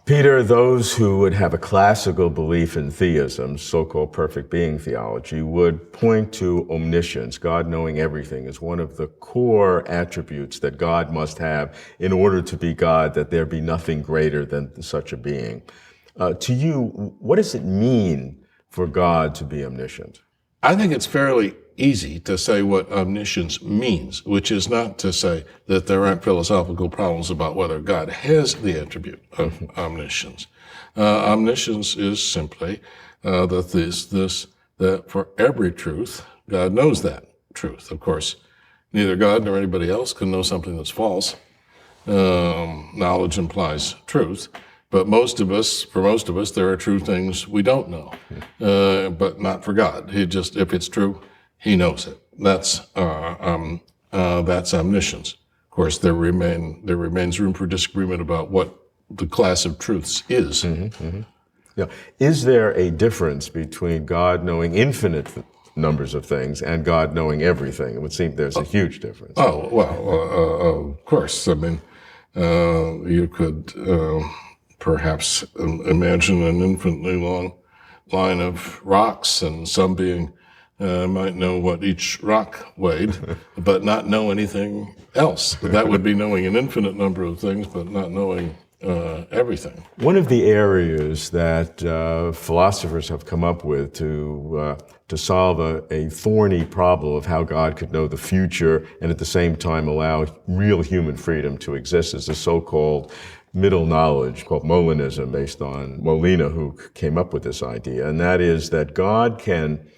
Peter, those who would have a classical belief in theism, so-called perfect being theology, would point to omniscience, God knowing everything, as one of the core attributes that God must have in order to be God, that there be nothing greater than such a being. To you, what does it mean for God to be omniscient? I think it's fairly easy to say what omniscience means, which is not to say that there aren't philosophical problems about whether God has the attribute of omniscience. Omniscience is simply that for every truth, God knows that truth. Of course, neither God nor anybody else can know something that's false. Knowledge implies truth. But for most of us, there are true things we don't know, but not for God. If it's true, He knows it. That's omniscience. Of course, there remains room for disagreement about what the class of truths is. Yeah. Is there a difference between God knowing infinite numbers of things and God knowing everything? It would seem there's a huge difference. Oh, well, of course. I mean, you could perhaps imagine an infinitely long line of rocks, and some being might know what each rock weighed, but not know anything else. That would be knowing an infinite number of things, but not knowing everything. One of the areas that philosophers have come up with to solve a thorny problem of how God could know the future and at the same time allow real human freedom to exist is the so-called middle knowledge, called Molanism, based on Molina, who came up with this idea. And that is that God can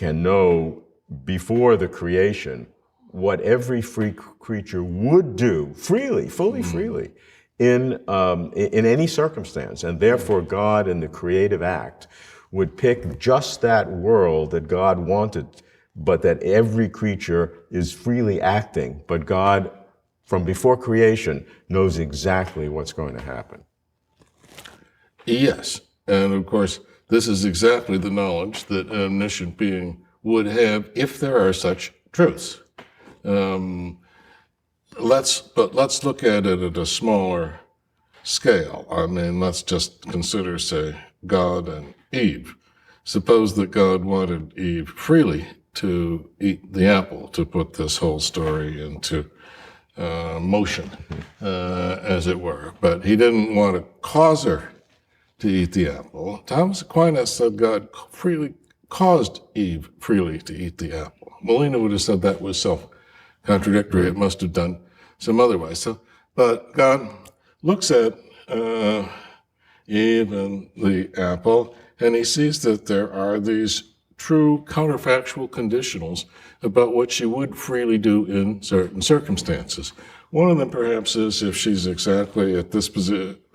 know before the creation what every free creature would do freely, fully freely, in any circumstance. And therefore God in the creative act would pick just that world that God wanted, but that every creature is freely acting, but God from before creation knows exactly what's going to happen. Yes, and of course, this is exactly the knowledge that an omniscient being would have if there are such truths. Let's look at it at a smaller scale. I mean, let's just consider, say, God and Eve. Suppose that God wanted Eve freely to eat the apple, to put this whole story into motion, as it were. But He didn't want to cause her to eat the apple. Thomas Aquinas said God freely caused Eve freely to eat the apple. Molina would have said that was self-contradictory. It must have done some other way. But God looks at Eve and the apple, and He sees that there are these true counterfactual conditionals about what she would freely do in certain circumstances. One of them perhaps is if she's exactly at this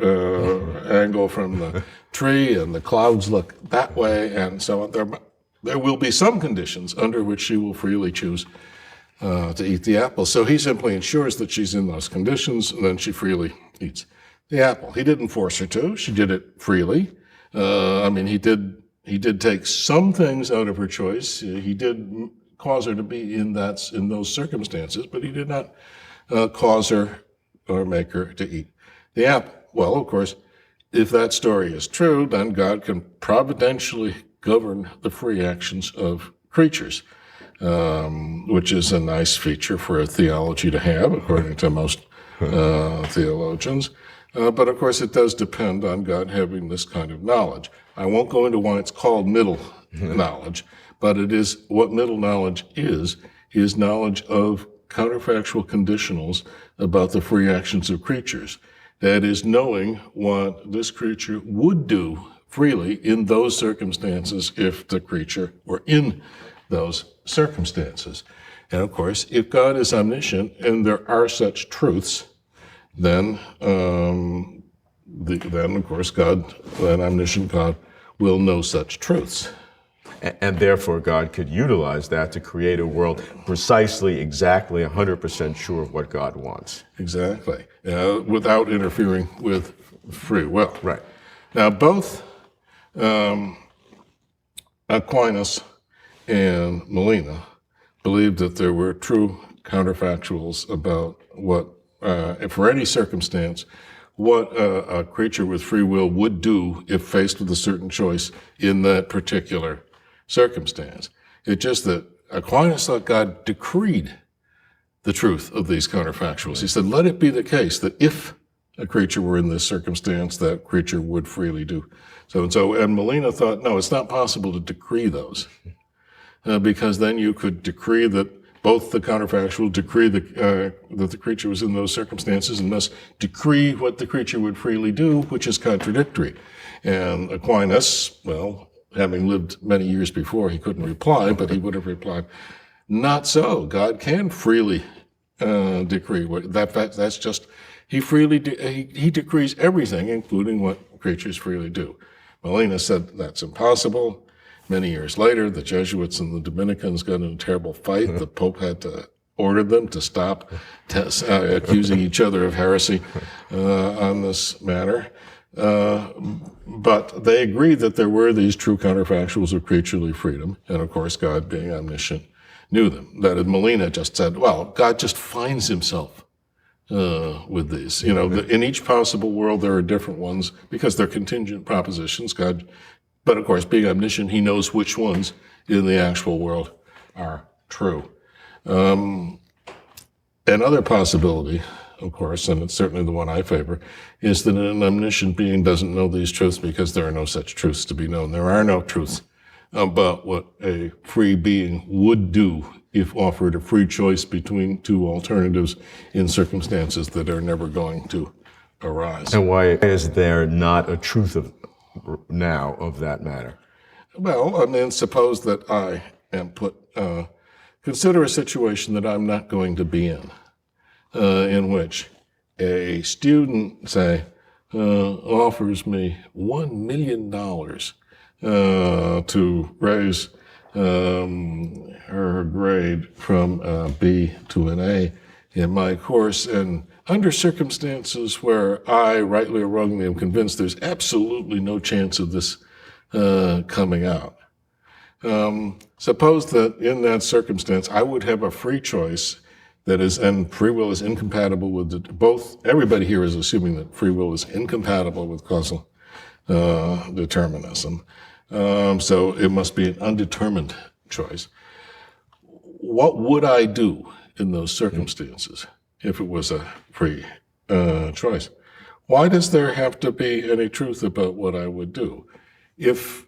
angle from the tree and the clouds look that way and so on. There will be some conditions under which she will freely choose to eat the apple. So He simply ensures that she's in those conditions, and then she freely eats the apple. He didn't force her to. She did it freely. He did take some things out of her choice. He did cause her to be in those circumstances, but He did not cause her or make her to eat the apple. Well, of course, if that story is true, then God can providentially govern the free actions of creatures, which is a nice feature for a theology to have, according to most theologians. But of course, it does depend on God having this kind of knowledge. I won't go into why it's called middle knowledge, but it is what middle knowledge is knowledge of counterfactual conditionals about the free actions of creatures. That is knowing what this creature would do freely in those circumstances if the creature were in those circumstances. And of course, if God is omniscient and there are such truths, then of course that omniscient God will know such truths. And therefore God could utilize that to create a world precisely, exactly 100% sure of what God wants. Exactly, without interfering with free will. Right. Now both Aquinas and Molina believed that there were true counterfactuals about what, for any circumstance what a creature with free will would do if faced with a certain choice in that particular circumstance. It's just that Aquinas thought God decreed the truth of these counterfactuals. He said, let it be the case that if a creature were in this circumstance, that creature would freely do so and so. And Molina thought, no, it's not possible to decree those, because then you could decree that both the counterfactual decree that the creature was in those circumstances and thus decree what the creature would freely do, which is contradictory. And Aquinas, well, having lived many years before, he couldn't reply, but he would have replied, not so. God can freely decree. That's just, he freely, he decrees everything, including what creatures freely do. Molina said that's impossible. Many years later, the Jesuits and the Dominicans got in a terrible fight. The Pope had to order them to stop accusing each other of heresy on this matter. But they agreed that there were these true counterfactuals of creaturely freedom. And of course, God, being omniscient, knew them. That is, Molina just said, well, God just finds himself with these. You know, in each possible world, there are different ones because they're contingent propositions. God, but of course, being omniscient, he knows which ones in the actual world are true. Another possibility, of course, and it's certainly the one I favor, is that an omniscient being doesn't know these truths because there are no such truths to be known. There are no truths about what a free being would do if offered a free choice between two alternatives in circumstances that are never going to arise. And why is there not a truth of now of that matter? Well, I mean, suppose that I am put, consider a situation that I'm not going to be in which a student, say, offers me $1 million to raise her grade from a B to an A in my course, and under circumstances where I, rightly or wrongly, am convinced there's absolutely no chance of this coming out. Suppose that in that circumstance, I would have a free choice that is, and free will is incompatible with both. Everybody here is assuming that free will is incompatible with causal determinism. So it must be an undetermined choice. What would I do in those circumstances if it was a free choice? Why does there have to be any truth about what I would do? If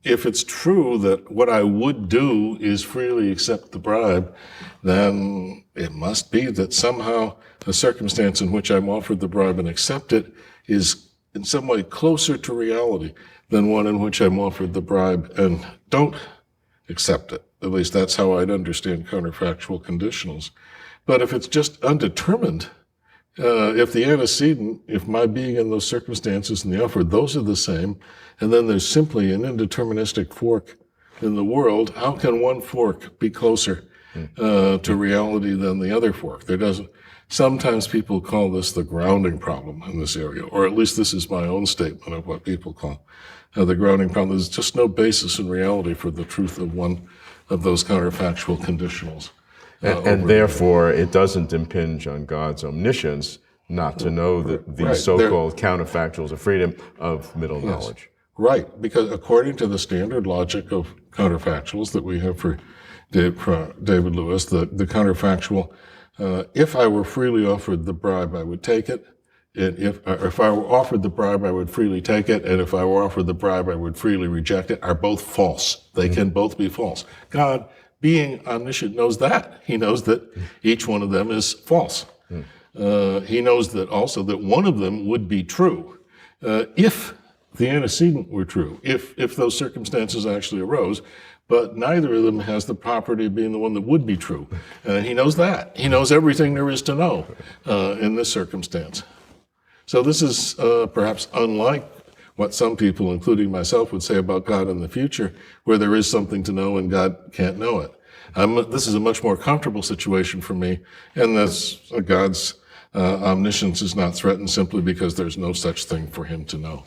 it's true that what I would do is freely accept the bribe, then it must be that somehow a circumstance in which I'm offered the bribe and accept it is in some way closer to reality than one in which I'm offered the bribe and don't accept it. At least that's how I'd understand counterfactual conditionals. But if it's just undetermined, if the antecedent, if my being in those circumstances and the offer, those are the same, and then there's simply an indeterministic fork in the world, how can one fork be closer to reality than the other fork? Sometimes people call this the grounding problem in this area, or at least this is my own statement of what people call the grounding problem. There's just no basis in reality for the truth of one of those counterfactual conditionals. And therefore, it doesn't impinge on God's omniscience not to know that these so-called counterfactuals of freedom of middle knowledge. Right, because according to the standard logic of counterfactuals that we have for David Lewis, the counterfactual, if I were freely offered the bribe, I would take it. And if I were offered the bribe, I would freely take it. And if I were offered the bribe, I would freely reject it, are both false. They can both be false. God, being omniscient, knows that. He knows that each one of them is false. He knows that also that one of them would be true if the antecedent were true, if those circumstances actually arose, but neither of them has the property of being the one that would be true. He knows that. He knows everything there is to know in this circumstance. So this is perhaps unlike what some people, including myself, would say about God in the future, where there is something to know and God can't know it. This is a much more comfortable situation for me, and God's omniscience is not threatened simply because there's no such thing for him to know.